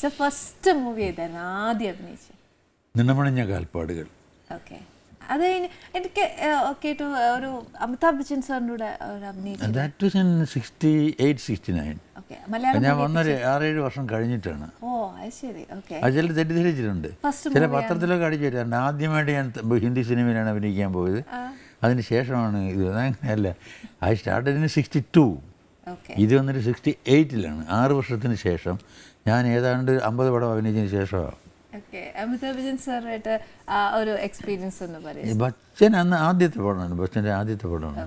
First movie ഏതായിരുന്നു ആദ്യം അഭിനയിച്ചത്? നിണമണിഞ്ഞ കാൽപ്പാടുകൾ. ഓക്കെ, അത് എനിക്ക് ഒരു അമിതാഭ് ബച്ചൻ സാറിൻ്റെ കൂടെ അഭിനയിച്ചു. ഞാൻ വന്നൊരു 6-7 വർഷം കഴിഞ്ഞിട്ടാണ്. ഓ അത് ശരി. ഓക്കെ, അത് ചില തെറ്റിദ്ധരിച്ചിട്ടുണ്ട്. ചില പത്രത്തിലൊക്കെ അടിച്ചു വരാറുണ്ട്. ആദ്യമായിട്ട് ഞാൻ ഹിന്ദി സിനിമയിലാണ് അഭിനയിക്കാൻ പോയത്. അതിന് ശേഷമാണ് ഇത്. അങ്ങനെയല്ല, ഐ സ്റ്റാർട്ടഡ് ഇൻ 62. ഇത് വന്നിട്ട് 68-ലാണ്. 6 വർഷത്തിന് ശേഷം. ഞാൻ ഏതാണ്ട് 50 പടം അഭിനയിച്ചതിന് ശേഷമാണ്. അമിതാഭ് ബച്ചൻ സാറായിട്ട് ഒരു എക്സ്പീരിയൻസ് എന്ന് പറയും. ബച്ചൻ അന്ന് ആദ്യത്തെ പടമാണ്, ബച്ചൻ്റെ ആദ്യത്തെ പടമാണ്.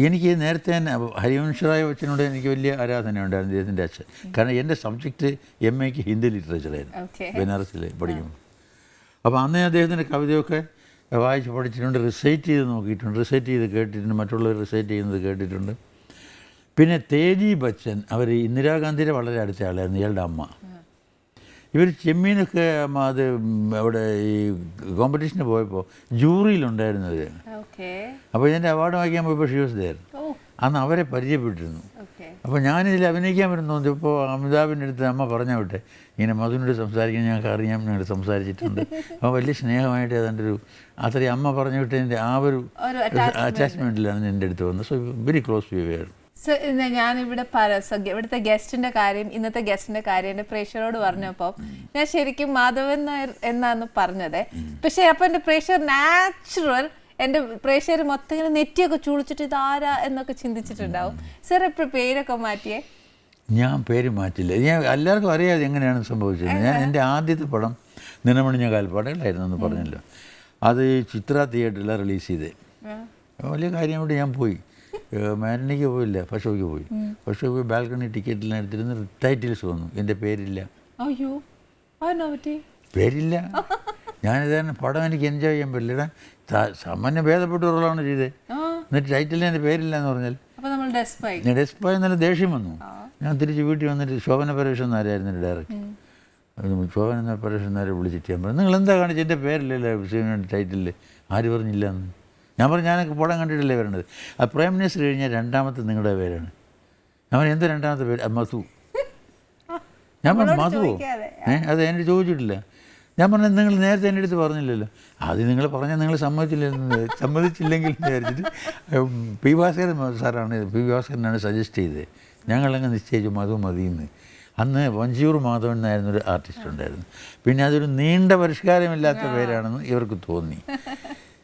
എനിക്ക് നേരത്തെ തന്നെ ഹരിവംശറായ ബച്ചനോട് എനിക്ക് വലിയ ആരാധനയുണ്ടായിരുന്നു, അദ്ദേഹത്തിൻ്റെ അച്ഛൻ. കാരണം എൻ്റെ സബ്ജക്റ്റ് MA-ക്ക് ഹിന്ദി ലിറ്ററേച്ചറായിരുന്നു ബനാറസിൽ പഠിക്കുമ്പോൾ. അപ്പോൾ അന്നേ അദ്ദേഹത്തിൻ്റെ കവിതയൊക്കെ വായിച്ച് പഠിച്ചിട്ടുണ്ട്, റിസൈറ്റ് ചെയ്ത് നോക്കിയിട്ടുണ്ട്, റിസൈറ്റ് ചെയ്ത് കേട്ടിട്ടുണ്ട്, മറ്റുള്ളവർ റിസൈറ്റ് ചെയ്യുന്നത് കേട്ടിട്ടുണ്ട്. പിന്നെ തേജി ബച്ചൻ, അവർ ഇന്ദിരാഗാന്ധിയുടെ വളരെ അടുത്ത ആളായിരുന്നു, ഇയാളുടെ അമ്മ. ഇവർ ചെമ്മീനൊക്കെ അത് അവിടെ ഈ കോമ്പറ്റീഷന് പോയപ്പോൾ ജൂറിയിലുണ്ടായിരുന്നത്. അപ്പോൾ ഇതിൻ്റെ അവാർഡ് വാങ്ങിക്കാൻ പോയപ്പോൾ ഷീസ് ദെയർ. അന്ന് അവരെ പരിചയപ്പെട്ടിരുന്നു. അപ്പോൾ ഞാനിതിൽ അഭിനയിക്കാൻ വരുന്നു. ഇപ്പോൾ അമിതാഭിൻ്റെ അടുത്ത് അമ്മ പറഞ്ഞ വിട്ടെ, ഇങ്ങനെ മധുവിനോട് സംസാരിക്കാൻ ഞങ്ങൾക്ക് അറിയാം, ഞങ്ങൾ സംസാരിച്ചിട്ടുണ്ട്. അപ്പോൾ വലിയ സ്നേഹമായിട്ട് ഏതാണ്ട് ഒരു അത്രയും അമ്മ പറഞ്ഞു വിട്ടതിൻ്റെ ആ ഒരു അറ്റാച്ച്മെൻറ്റിലാണ് എൻ്റെ അടുത്ത് വന്നത്. So very close to you. ഞാനിവിടെ ഇവിടുത്തെ ഗസ്റ്റിന്റെ കാര്യം, ഇന്നത്തെ ഗസ്റ്റിന്റെ കാര്യം എൻ്റെ പ്രേക്ഷകരോട് പറഞ്ഞപ്പോൾ ഞാൻ ശരിക്കും മാധവൻ നായർ എന്നാണ് പറഞ്ഞത്. പക്ഷെ അപ്പൊ എൻ്റെ പ്രേക്ഷകർ നാച്ചുറൽ, എൻ്റെ പ്രേക്ഷകർ മൊത്തം ഇങ്ങനെ നെറ്റിയൊക്കെ ചുളിച്ചിട്ട് ഇതാരാ എന്നൊക്കെ ചിന്തിച്ചിട്ടുണ്ടാവും. സാർ എപ്പോഴും പേരൊക്കെ മാറ്റിയേ? ഞാൻ പേര് മാറ്റില്ല. ഞാൻ എല്ലാവർക്കും അറിയാതെ എങ്ങനെയാണ് സംഭവിച്ചത്. ഞാൻ എൻ്റെ ആദ്യത്തെ പടം നിണമണിഞ്ഞ കാൽപ്പാടുകളായിരുന്നു എന്ന് പറഞ്ഞല്ലോ. അത് ചിത്ര തിയേറ്ററിലാണ് റിലീസ് ചെയ്തത്. വലിയ കാര്യം കൊണ്ട് ഞാൻ പോയി. മാരിനിക്ക് പോയില്ല, ഫസ്റ്റ് ഷോയ്ക്ക് പോയി. ഫസ്റ്റ് ഷോയ്ക്ക് പോയി ബാൽക്കണി ടിക്കറ്റിലാണ് എടുത്തിരുന്ന് ടൈറ്റിൽസ് വന്നു. എൻ്റെ പേരില്ല. പേരില്ല. ഞാനിതാണ് പടം എനിക്ക് എൻജോയ് ചെയ്യാൻ പറ്റില്ല. സാമാന്യ ഭേദപ്പെട്ട റോളാണ് ചെയ്തത്. എന്നിട്ട് ടൈറ്റിൽ എൻ്റെ പേരില്ല എന്ന് പറഞ്ഞാൽ ഞാൻ ഡെസ്പായി. നല്ല ദേഷ്യം വന്നു. ഞാൻ തിരിച്ച് വീട്ടിൽ വന്നിട്ട് ശോഭന പരമേശ്വരൻ നാരായിരുന്നു എൻ്റെ ഡയറക്ടർ. ശോഭന പരമേശ്വരൻ നാരെ വിളിച്ചിട്ട് ഞാൻ പറഞ്ഞു, നിങ്ങൾ എന്താ കാണിച്ച് എൻ്റെ പേരില്ലല്ലോ സിനിമയുടെ ടൈറ്റിൽ, ആര് പറഞ്ഞില്ല എന്ന്. ഞാൻ പറഞ്ഞു, ഞാനൊക്കെ പടം കണ്ടിട്ടല്ലേ വരേണ്ടത്. ആ പ്രൈം മിനിസ്റ്റർ കഴിഞ്ഞാൽ രണ്ടാമത്തെ നിങ്ങളുടെ പേരാണ്. ഞാൻ പറഞ്ഞു, എന്താ രണ്ടാമത്തെ പേര്? മധു. ഞാൻ പറഞ്ഞു, മധുവോ? അത് എന്നോട് ചോദിച്ചിട്ടില്ല. ഞാൻ പറഞ്ഞു, നിങ്ങൾ നേരത്തെ എൻ്റെ അടുത്ത് പറഞ്ഞില്ലല്ലോ. അത് നിങ്ങൾ പറഞ്ഞാൽ നിങ്ങൾ സമ്മതിച്ചില്ലെങ്കിൽ വിചാരിച്ചിട്ട് പി ഭാസ്കരൻ സാറാണ്, പി ഭാസ്കരനാണ് സജസ്റ്റ് ചെയ്തത്. ഞങ്ങളങ്ങ് നിശ്ചയിച്ചു മധു മതിയെന്ന്. അന്ന് വഞ്ചിയൂർ മാധവൻ എന്നായിരുന്നൊരു ആർട്ടിസ്റ്റ് ഉണ്ടായിരുന്നു. പിന്നെ അതൊരു നീണ്ട പരിഷ്കാരമില്ലാത്ത പേരാണെന്ന് ഇവർക്ക് തോന്നി.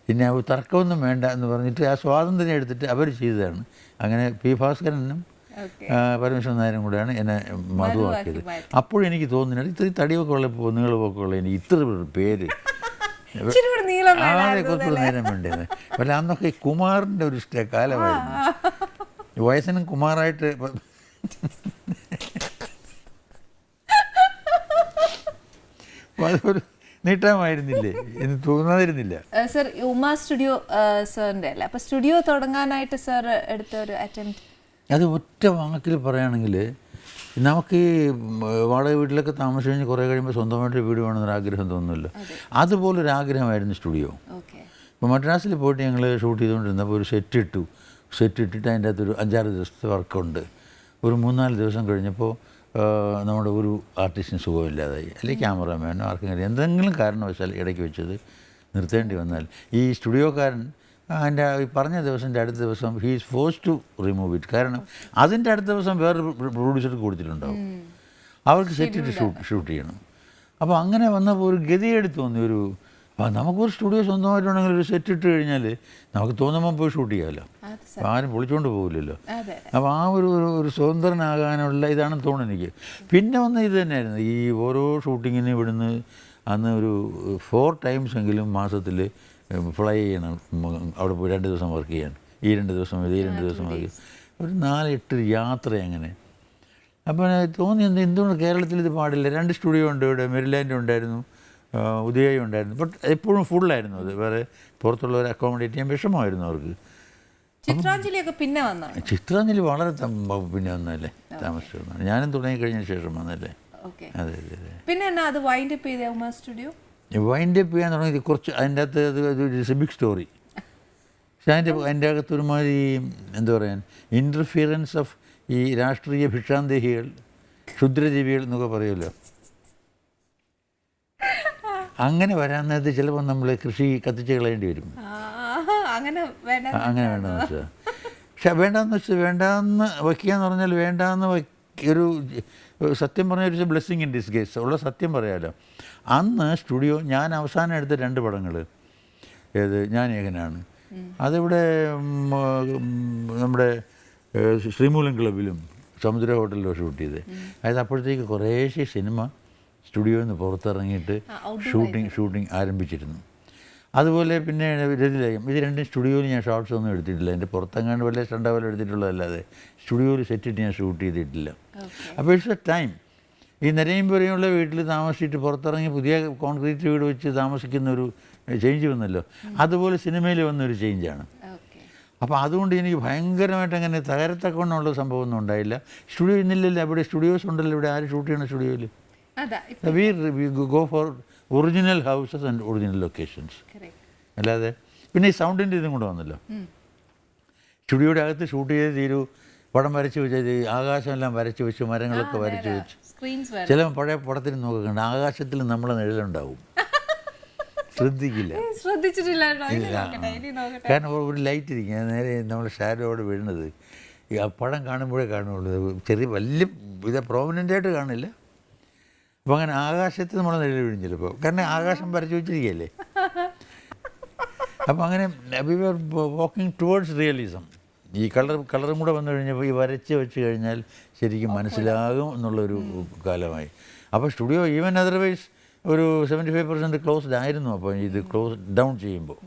പിന്നെ അത് തർക്കമൊന്നും വേണ്ട എന്ന് പറഞ്ഞിട്ട് ആ സ്വാതന്ത്ര്യം എടുത്തിട്ട് അവർ ചെയ്തതാണ്. അങ്ങനെ പി ഭാസ്കരനും പരമേശ്വരൻ നായരും കൂടെയാണ് എന്നെ മധുവാക്കിയത്. അപ്പോഴെനിക്ക് തോന്നുന്നത് ഇത്രയും തടിയൊക്കെ ഉള്ളപ്പോൾ നീളമൊക്കെ ഉള്ള എനിക്ക് ഇത്ര പേര് ആകെ കുറച്ചുകൂടെ നേരം വേണ്ടത്. പക്ഷേ അന്നൊക്കെ കുമാറിൻ്റെ ഒരു കാലമായിരുന്നു. വയസ്സിനും കുമാറായിട്ട് അതൊരു നീട്ടമായിരുന്നില്ലേ എന്ന് തോന്നാതിരുന്നില്ല. സർ ഉമാ സ്റ്റുഡിയോ സാറിൻ്റെ അല്ലേ? അപ്പോൾ സ്റ്റുഡിയോ തുടങ്ങാനായിട്ട് സാർ എടുത്ത ഒരു അറ്റംപ്റ്റ്? അത് ഒറ്റ വാക്കിൽ പറയുകയാണെങ്കിൽ, നമുക്ക് വാടക വീട്ടിലൊക്കെ താമസിച്ച് കഴിഞ്ഞ് കുറേ കഴിയുമ്പോൾ സ്വന്തമായിട്ട് വീട് വേണമെന്നൊരു ആഗ്രഹം തോന്നുമല്ലോ. അതുപോലൊരു ആഗ്രഹമായിരുന്നു സ്റ്റുഡിയോ. ഇപ്പോൾ മദ്രാസിൽ പോയിട്ട് ഞങ്ങൾ ഷൂട്ട് ചെയ്തുകൊണ്ടിരുന്നപ്പോൾ ഒരു സെറ്റ് ഇട്ടിട്ട് അതിൻ്റെ അകത്തൊരു 5-6 ദിവസത്തെ വർക്കുണ്ട്. ഒരു 3-4 ദിവസം കഴിഞ്ഞപ്പോൾ നമ്മുടെ ഒരു ആർട്ടിസ്റ്റിന് സുഖമില്ലാതായി, അല്ലെങ്കിൽ ക്യാമറാമാനോ ആർക്കെങ്കിലും എന്തെങ്കിലും കാരണവശാൽ ഇടയ്ക്ക് വെച്ചത് നിർത്തേണ്ടി വന്നാൽ ഈ സ്റ്റുഡിയോക്കാരൻ അതിൻ്റെ പറഞ്ഞ ദിവസത്തിൻ്റെ അടുത്ത ദിവസം he is forced to remove it. കാരണം അതിൻ്റെ അടുത്ത ദിവസം വേറൊരു പ്രൊഡ്യൂസർക്ക് കൊടുത്തിട്ടുണ്ടാവും, അവർക്ക് സെറ്റിട്ട് ഷൂട്ട് ചെയ്യണം. അപ്പോൾ അങ്ങനെ വന്നപ്പോൾ ഒരു ഗതികേട് തോന്നി. നമുക്കൊരു സ്റ്റുഡിയോ സ്വന്തമായിട്ടുണ്ടെങ്കിൽ ഒരു സെറ്റ് ഇട്ട് കഴിഞ്ഞാൽ നമുക്ക് തോന്നുമ്പോൾ പോയി ഷൂട്ട് ചെയ്യാമല്ലോ, അപ്പോൾ ആരും പൊളിച്ചുകൊണ്ട് പോകില്ലല്ലോ. അപ്പോൾ ആ ഒരു സ്വതന്ത്രനാകാനുള്ള ഇതാണെന്ന് തോന്നുന്നു എനിക്ക്. പിന്നെ വന്ന് ഇത് തന്നെയായിരുന്നു, ഈ ഓരോ ഷൂട്ടിങ്ങിന് ഇവിടുന്ന് അന്ന് ഒരു 4 ടൈംസ് എങ്കിലും മാസത്തിൽ ഫ്ലൈ ചെയ്യണം. അവിടെ പോയി 2 ദിവസം വർക്ക് ചെയ്യണം, ഈ 2 ദിവസം ഈ 2 ദിവസം വർക്ക്, ഒരു 4-8 യാത്ര അങ്ങനെ. അപ്പോൾ തോന്നി എന്തുകൊണ്ട് കേരളത്തിൽ ഇത് പാടില്ല. 2 സ്റ്റുഡിയോ ഉണ്ട് ഇവിടെ, മെരിലാൻഡ് ഉണ്ടായിരുന്നു, ഉദയായി ഉണ്ടായിരുന്നു. ബട്ട് എപ്പോഴും ഫുള്ളായിരുന്നു. അത് വേറെ പുറത്തുള്ളവരെ അക്കോമഡേറ്റ് ചെയ്യാൻ വിഷമമായിരുന്നു അവർക്ക്. ചിത്രാഞ്ജലിയൊക്കെ പിന്നെ വന്നു. ചിത്രാഞ്ജലി വളരെ പിന്നെ വന്നല്ലേ, താമസിച്ചു. ഞാനും തുടങ്ങിക്കഴിഞ്ഞ ശേഷം വന്നല്ലേ. അതെ അതെ അതെ. പിന്നെ അത് വൈൻഡ് അപ്പ് ചെയ്ത ഉമാ സ്റ്റുഡിയോ വൈൻഡ് അപ്പ് ചെയ്യാൻ തുടങ്ങി കുറച്ച് അതിൻ്റെ അകത്ത് അത് ബിഗ് സ്റ്റോറി. പക്ഷേ അതിൻ്റെ അകത്തൊരുമാതിരി എന്താ പറയാൻ ഇൻ്റർഫിയറൻസ് ഓഫ് ഈ രാഷ്ട്രീയ ഭിക്ഷാന്തേഹികൾ ക്ഷുദ്രജീവികൾ എന്നൊക്കെ പറയുമല്ലോ. അങ്ങനെ വരാൻ നേരത്ത് ചിലപ്പോൾ നമ്മൾ കൃഷി കത്തിച്ച് കളയേണ്ടി വരും. അങ്ങനെ വേണ്ടെന്ന് വെച്ചാൽ, പക്ഷെ വേണ്ടാന്ന് വയ്ക്കുക എന്ന് പറഞ്ഞാൽ വേണ്ടാന്ന് ഒരു സത്യം പറഞ്ഞാൽ ഒരു ബ്ലെസ്സിങ് ഇൻ ഡിസ്ഗേസ് ഉള്ള സത്യം പറയാമല്ലോ. അന്ന് സ്റ്റുഡിയോ ഞാൻ അവസാനം എടുത്ത 2 പടങ്ങൾ ഏത് ഞാൻ ഏകനാണ്, അതിവിടെ നമ്മുടെ ശ്രീമൂലം ക്ലബിലും സമുദ്ര ഹോട്ടലിലും ഷൂട്ട് ചെയ്ത്. അതായത് അപ്പോഴത്തേക്ക് കുറേശ്ശെ സിനിമ സ്റ്റുഡിയോയിൽ നിന്ന് പുറത്തിറങ്ങിയിട്ട് ഷൂട്ടിംഗ് ആരംഭിച്ചിരുന്നു. അതുപോലെ പിന്നെ രതിലയം, ഇത് രണ്ടും സ്റ്റുഡിയോയിൽ ഞാൻ ഷോർട്സ് ഒന്നും എടുത്തിട്ടില്ല. എൻ്റെ പുറത്തെങ്ങാണ്ട് വല്ല സ്റ്റണ്ടാവലും എടുത്തിട്ടുള്ളതല്ലാതെ സ്റ്റുഡിയോയിൽ സെറ്റിട്ട് ഞാൻ ഷൂട്ട് ചെയ്തിട്ടില്ല. അപ്പോൾ ഇറ്റ്സ് എ ടൈം. ഈ നരേമ്പുരയുള്ള വീട്ടിൽ താമസിച്ചിട്ട് പുറത്തിറങ്ങി പുതിയ കോൺക്രീറ്റ് വീട് വെച്ച് താമസിക്കുന്നൊരു ചേഞ്ച് വന്നല്ലോ, അതുപോലെ സിനിമയിൽ വന്നൊരു ചേഞ്ചാണ്. അപ്പോൾ അതുകൊണ്ട് എനിക്ക് ഭയങ്കരമായിട്ട് അങ്ങനെ തകരത്തക്കൊണ്ടുള്ള സംഭവമൊന്നും ഉണ്ടായില്ല. സ്റ്റുഡിയോ ഇന്നില്ലല്ലോ, അവിടെ സ്റ്റുഡിയോസ് ഉണ്ടല്ലോ, ഇവിടെ ആര് ഷൂട്ട് ചെയ്യണം സ്റ്റുഡിയോയിൽ? We go for original houses and original locations. അല്ലാതെ പിന്നെ ഈ സൗണ്ടിൻ്റെ ഇതും കൂടെ വന്നല്ലോ. സ്റ്റുഡിയോയുടെ അകത്ത് ഷൂട്ട് ചെയ്ത് തീരൂ, പടം വരച്ച് വെച്ച് ആകാശമെല്ലാം വരച്ച് വെച്ച് മരങ്ങളൊക്കെ വരച്ച് വെച്ച്. ചില പഴയ പടത്തിന് നോക്കുന്നുണ്ട്, ആകാശത്തിൽ നമ്മളെ നിഴലുണ്ടാവും, ശ്രദ്ധിക്കില്ല. കാരണം ഒരു ലൈറ്റ് ഇരിക്കുക നേരെ നമ്മൾ ഷാഡോയോട് വീഴുന്നത് ഈ ആ പടം കാണുമ്പോഴേ കാണുള്ളൂ. ചെറിയ വലിയ ഇത് പ്രോമിനൻ്റായിട്ട് കാണില്ല. അപ്പോൾ അങ്ങനെ ആകാശത്ത് നമ്മൾ നിഴൽ വീഴും ചിലപ്പോൾ, കാരണം ആകാശം വരച്ച് വെച്ചിരിക്കുകയല്ലേ. അപ്പോൾ അങ്ങനെ we are walking towards realism. ഈ കളറും കൂടെ വന്നു കഴിഞ്ഞപ്പോൾ ഈ വരച്ച് വെച്ച് കഴിഞ്ഞാൽ ശരിക്കും മനസ്സിലാകും എന്നുള്ളൊരു കാലമായി. അപ്പോൾ സ്റ്റുഡിയോ ഈവൻ അതർവൈസ് ഒരു 75% ക്ലോസ്ഡ് ആയിരുന്നു. അപ്പോൾ ഇത് ക്ലോസ് ഡൗൺ ചെയ്യുമ്പോൾ